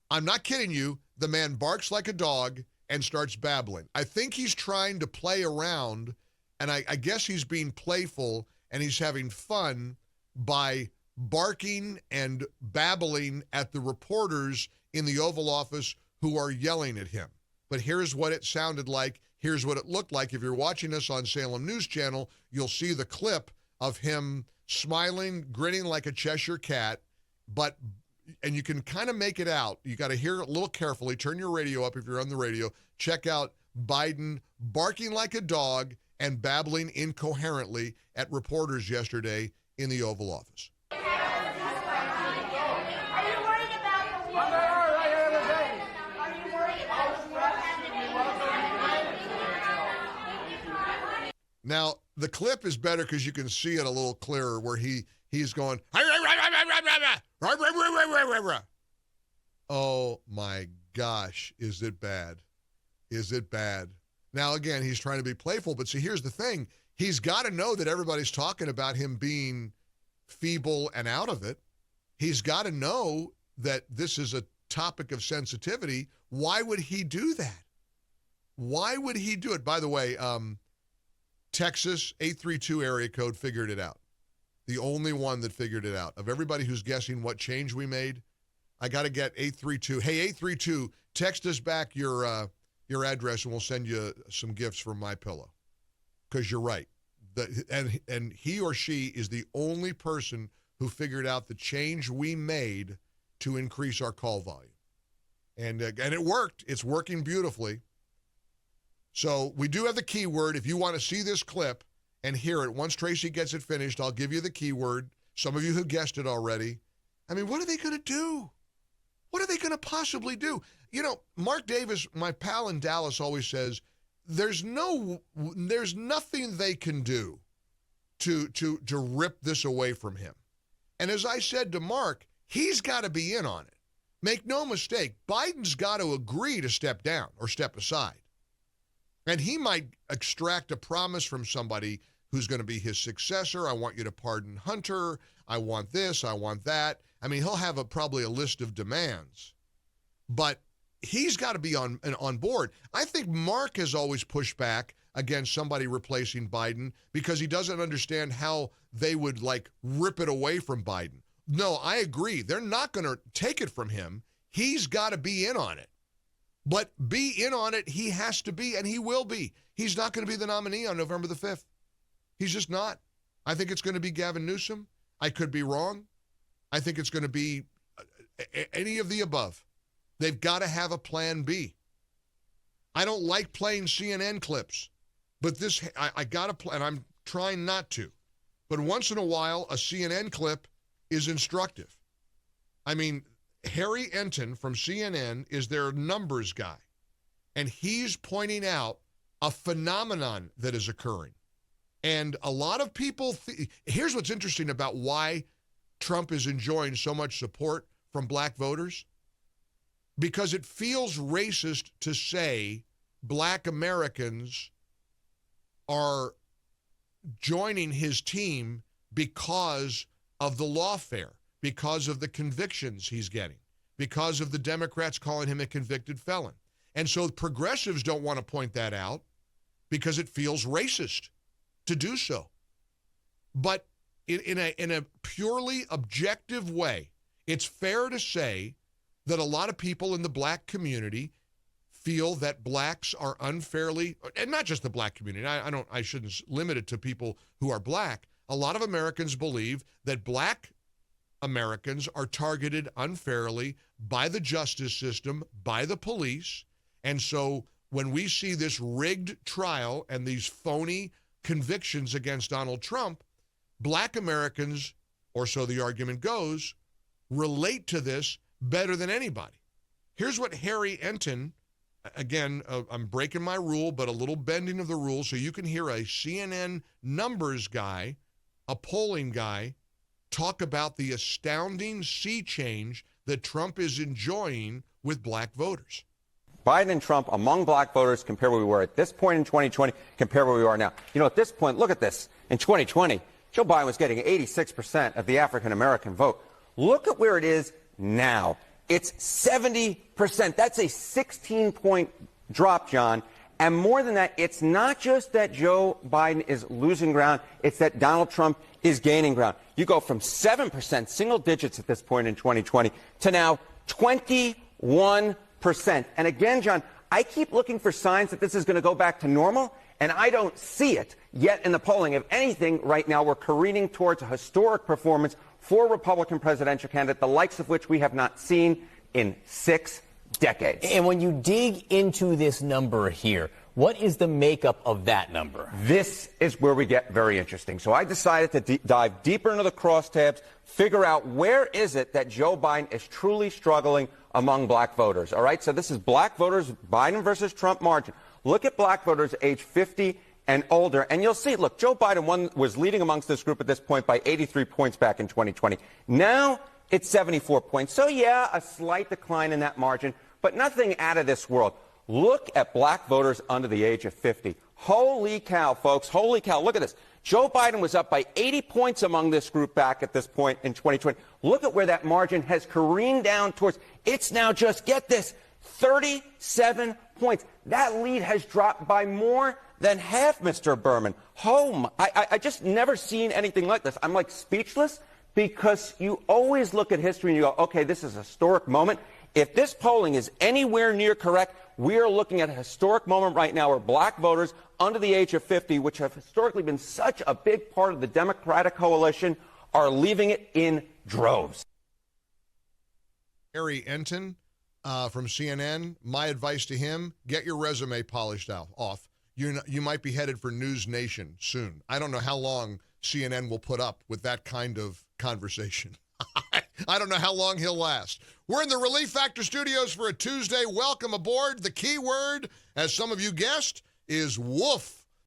I'm not kidding you. The man barks like a dog and starts babbling. I think he's trying to play around, and I guess he's being playful, and he's having fun by barking and babbling at the reporters in the Oval Office who are yelling at him. But here's what it sounded like. Here's what it looked like. If you're watching us on Salem News Channel, you'll see the clip of him smiling, grinning like a Cheshire cat, and you can kind of make it out. You got to hear it a little carefully. Turn your radio up if you're on the radio. Check out Biden barking like a dog and babbling incoherently at reporters yesterday in the Oval Office. Now, the clip is better because you can see it a little clearer where he's going, oh my gosh, is it bad? Is it bad? Now, again, he's trying to be playful, but see, here's the thing. He's got to know that everybody's talking about him being feeble and out of it. He's got to know that this is a topic of sensitivity. Why would he do that? Why would he do it? By the way, Texas 832 area code figured it out. The only one that figured it out. Of everybody who's guessing what change we made, I got to get 832. Hey, 832, text us back your address and we'll send you some gifts from MyPillow. Because you're right. And he or she is the only person who figured out the change we made to increase our call volume. And it worked. It's working beautifully. So we do have the keyword. If you want to see this clip and hear it, once Tracy gets it finished, I'll give you the keyword. Some of you who guessed it already. I mean, what are they going to do? What are they going to possibly do? You know, Mark Davis, my pal in Dallas, always says, there's nothing they can do to rip this away from him. And as I said to Mark, he's got to be in on it. Make no mistake, Biden's got to agree to step down or step aside. And he might extract a promise from somebody who's going to be his successor. I want you to pardon Hunter. I want this. I want that. I mean, he'll have probably a list of demands. But he's got to be on board. I think Mark has always pushed back against somebody replacing Biden because he doesn't understand how they would, rip it away from Biden. No, I agree. They're not going to take it from him. He's got to be in on it. But be in on it, he has to be, and he will be. He's not going to be the nominee on November the 5th. He's just not. I think it's going to be Gavin Newsom. I could be wrong. I think it's going to be any of the above. They've got to have a plan B. I don't like playing CNN clips, but this, I got to play, and I'm trying not to. But once in a while, a CNN clip is instructive. I mean, Harry Enton from CNN is their numbers guy, and he's pointing out a phenomenon that is occurring. And a lot of people, here's what's interesting about why Trump is enjoying so much support from black voters. Because it feels racist to say black Americans are joining his team because of the lawfare, because of the convictions he's getting, because of the Democrats calling him a convicted felon. And so progressives don't want to point that out because it feels racist to do so. But in a purely objective way, it's fair to say that a lot of people in the black community feel that blacks are unfairly, and not just the black community, I shouldn't limit it to people who are black. A lot of Americans believe that black Americans are targeted unfairly by the justice system, by the police. And so when we see this rigged trial and these phony convictions against Donald Trump, black Americans, or so the argument goes, relate to this better than anybody. Here's what Harry Enton, again, I'm breaking my rule, but a little bending of the rules so you can hear a CNN numbers guy, a polling guy, talk about the astounding sea change that Trump is enjoying with black voters. Biden and Trump among black voters compare where we were at this point in 2020, compare where we are now. You know, at this point, look at this. In 2020, Joe Biden was getting 86% of the African-American vote. Look at where it is now. it's 70%. That's a 16-point drop, John. And more than that, it's not just that Joe Biden is losing ground, it's that Donald Trump is gaining ground. You go from 7%, single digits at this point in 2020, to now 21%. And again, John, I keep looking for signs that this is going to go back to normal, and I don't see it yet in the polling. If anything, right now we're careening towards a historic performance for a Republican presidential candidate, the likes of which we have not seen in 6 decades. And when you dig into this number here, what is the makeup of that number? This is where we get very interesting. So I decided to dive deeper into the crosstabs, figure out where is it that Joe Biden is truly struggling among black voters. All right, so this is black voters, Biden versus Trump margin. Look at black voters age 50 and older, and you'll see, look, Joe Biden was leading amongst this group at this point by 83 points back in 2020. Now it's 74 points. So, yeah, a slight decline in that margin, but nothing out of this world. Look at black voters under the age of 50. Holy cow, folks. Holy cow. Look at this. Joe Biden was up by 80 points among this group back at this point in 2020. Look at where that margin has careened down towards. It's now just, get this, 37 points. That lead has dropped by more than half, Mr. Berman. I just never seen anything like this. I'm like speechless, because you always look at history and you go, okay, this is a historic moment. If this polling is anywhere near correct, we are looking at a historic moment right now where black voters under the age of 50, which have historically been such a big part of the Democratic coalition, are leaving it in droves. Harry Enton from CNN, my advice to him, get your resume polished off. You might be headed for News Nation soon. I don't know how long CNN will put up with that kind of conversation. I don't know how long he'll last. We're in the Relief Factor studios for a Tuesday. Welcome aboard. The key word, as some of you guessed, is woof.